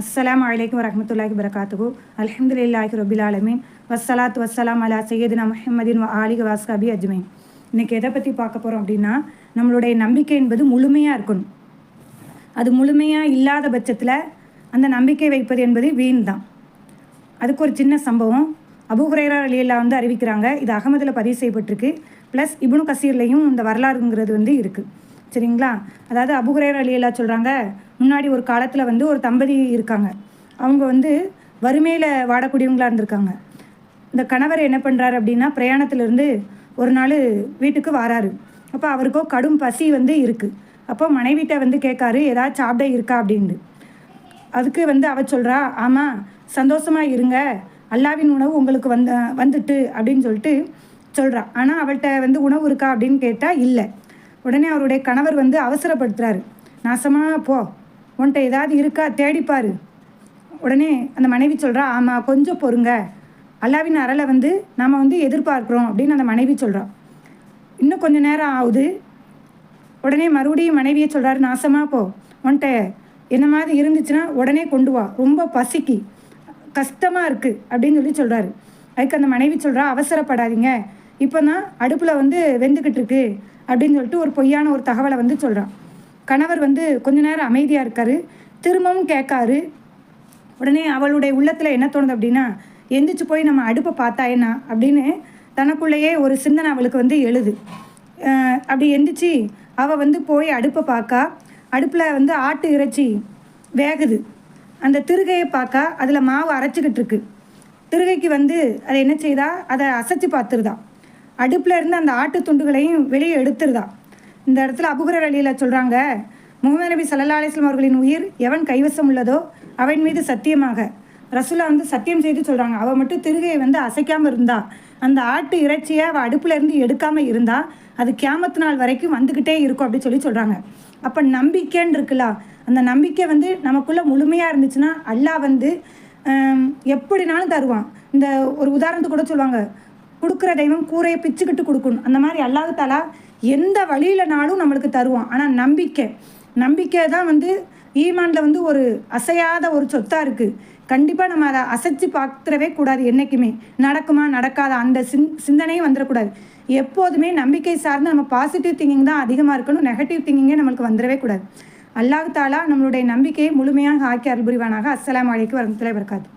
அஸ்ஸலாமு அலைக்கும் வரஹ்மத்துல்லாஹி வபரகாத்துஹு. அல்ஹம்துலில்லாஹி ரப்பில் ஆலமீன். வஸ்ஸலாத்து வஸ்ஸலாம் அலா சையதினா முஹம்மதின் வ ஆலிஹி வ அஸ்ஹாபி அஜ்மஈன். இன்றைக்கி எதை பற்றி பார்க்க போகிறோம் அப்படின்னா, நம்மளுடைய நம்பிக்கை என்பது முழுமையாக இருக்கணும். அது முழுமையாக இல்லாத பட்சத்தில் அந்த நம்பிக்கை வைப்பது என்பது வீண் தான். அதுக்கு ஒரு சின்ன சம்பவம் அபூ ஹுரைரா ரலியல்லாஹு அறிவிக்கிறாங்க. இது அகமதில் பதிவு செய்யப்பட்டிருக்கு. ப்ளஸ் இப்னு கசீர்லையும் இந்த வரலாறுங்கிறது இருக்குது. சரிங்களா? அதாவது அபூ ஹுரைரா ரலியல்லாஹு சொல்கிறாங்க, முன்னாடி ஒரு காலத்தில் ஒரு தம்பதி இருக்காங்க. அவங்க வறுமையில் வாடக்கூடியவங்களாக இருந்திருக்காங்க. இந்த கணவர் என்ன பண்ணுறாரு அப்படின்னா, பிரயாணத்திலேருந்து ஒரு நாள் வீட்டுக்கு வராரு. அப்போ அவருக்கோ கடும் பசி இருக்குது. அப்போ மனைவிட்ட கேட்காரு, ஏதாவது சாப்பிட இருக்கா அப்படின்ட்டு. அதுக்கு அவ சொல்கிறா, ஆமாம் சந்தோஷமாக இருங்க, அல்லாவின் உணவு உங்களுக்கு வந்துட்டு அப்படின்னு சொல்லிட்டு சொல்கிறா. ஆனால் அவள்கிட்ட உணவு இருக்கா அப்படின்னு கேட்டால் இல்லை. உடனே அவருடைய கணவர் அவசரப்படுத்துகிறாரு, நாசமாக போ, உன்கிட்ட ஏதாவது இருக்கா தேடிப்பார். உடனே அந்த மனைவி சொல்கிறா, ஆமாம் கொஞ்சம் பொறுங்க, அல்லாவின் அருளை நாம் எதிர்பார்க்குறோம் அப்படின்னு அந்த மனைவி சொல்கிறா. இன்னும் கொஞ்சம் நேரம் ஆகுது. உடனே மறுபடியும் மனைவியை சொல்கிறாரு, நாசமாக போ, உன்கிட்ட என்ன மாதிரி இருந்துச்சுன்னா உடனே கொண்டு வா, ரொம்ப பசிக்கு கஷ்டமாக இருக்குது அப்படின்னு சொல்கிறாரு. அதுக்கு அந்த மனைவி சொல்கிறா, அவசரப்படாதீங்க, இப்போ தான் அடுப்பில் வெந்துக்கிட்டு இருக்கு அப்படின்னு சொல்லிட்டு ஒரு பொய்யான ஒரு தகவலை சொல்கிறான். கணவர் கொஞ்ச நேரம் அமைதியாக இருக்கார். திரும்பவும் கேட்காரு. உடனே அவளுடைய உள்ளத்தில் என்ன தோணுது அப்படின்னா, எந்திரிச்சு போய் நம்ம அடுப்பை பார்த்தா என்ன அப்படின்னு தனக்குள்ளேயே ஒரு சிந்தனை அவளுக்கு எழுது. அப்படி எந்திரிச்சு அவள் போய் அடுப்பை பார்க்கா. அடுப்பில் ஆட்டு இறைச்சி வேகுது. அந்த திருகையை பார்க்கா, அதில் மாவு அரைச்சிக்கிட்டு இருக்கு. திருகைக்கு அதை என்ன செய்தா, அதை அசைச்சு பார்த்துருதா. அடுப்பில் இருந்து அந்த ஆட்டு துண்டுகளையும் வெளியே எடுத்துருதா. இந்த இடத்துல அபூ ஹுரைரா ரலியல்லாஹு சொல்கிறாங்க, முஹம்மது நபி ஸல்லல்லாஹு அலைஹி வஸல்லம் அவர்களின் உயிர் எவன் கைவசம் உள்ளதோ அவன் மீது சத்தியமாக, ரசூலா சத்தியம் செய்து சொல்கிறாங்க, அவள் மட்டும் திருகையை அசைக்காமல் இருந்தா, அந்த ஆட்டு இறைச்சியை அவள் அடுப்பில் இருந்து எடுக்காமல் இருந்தா, அது கியாமத்து நாள் வரைக்கும் வந்துக்கிட்டே இருக்கும் அப்படின்னு சொல்கிறாங்க. அப்போ நம்பிக்கைன்னு இருக்குல்ல, அந்த நம்பிக்கை நமக்குள்ளே முழுமையாக இருந்துச்சுன்னா அல்லாஹ் எப்படினாலும் தருவான். இந்த ஒரு உதாரணத்துக்கு கூட சொல்லுவாங்க, கொடுக்குற தெய்வம் கூரையை பிச்சுக்கிட்டு கொடுக்கணும். அந்த மாதிரி அல்லாஹ் தஆலா எந்த வழியிலனாலும் நம்மளுக்கு தருவான். ஆனால் நம்பிக்கை தான் ஈமானில் ஒரு அசையாத ஒரு சொத்தாக இருக்குது. கண்டிப்பாக நம்ம அதை அசைச்சு பார்த்துடவே கூடாது. என்றைக்குமே நடக்குமா நடக்காத அந்த சிந்தனையும் வந்துடக்கூடாது. எப்போதுமே நம்பிக்கை சார்ந்து நம்ம பாசிட்டிவ் திங்கிங் தான் அதிகமாக இருக்கணும். நெகட்டிவ் திங்கிங்கே நம்மளுக்கு வந்துடவே கூடாது. அல்லாஹ் தஆலா நம்மளுடைய நம்பிக்கையை முழுமையாக ஆக்கி அருள் புரிவானாக. அஸ்ஸலாமு அலைக்கும் வரஹ்மத்துல்லாஹி வபரகாத்துஹு.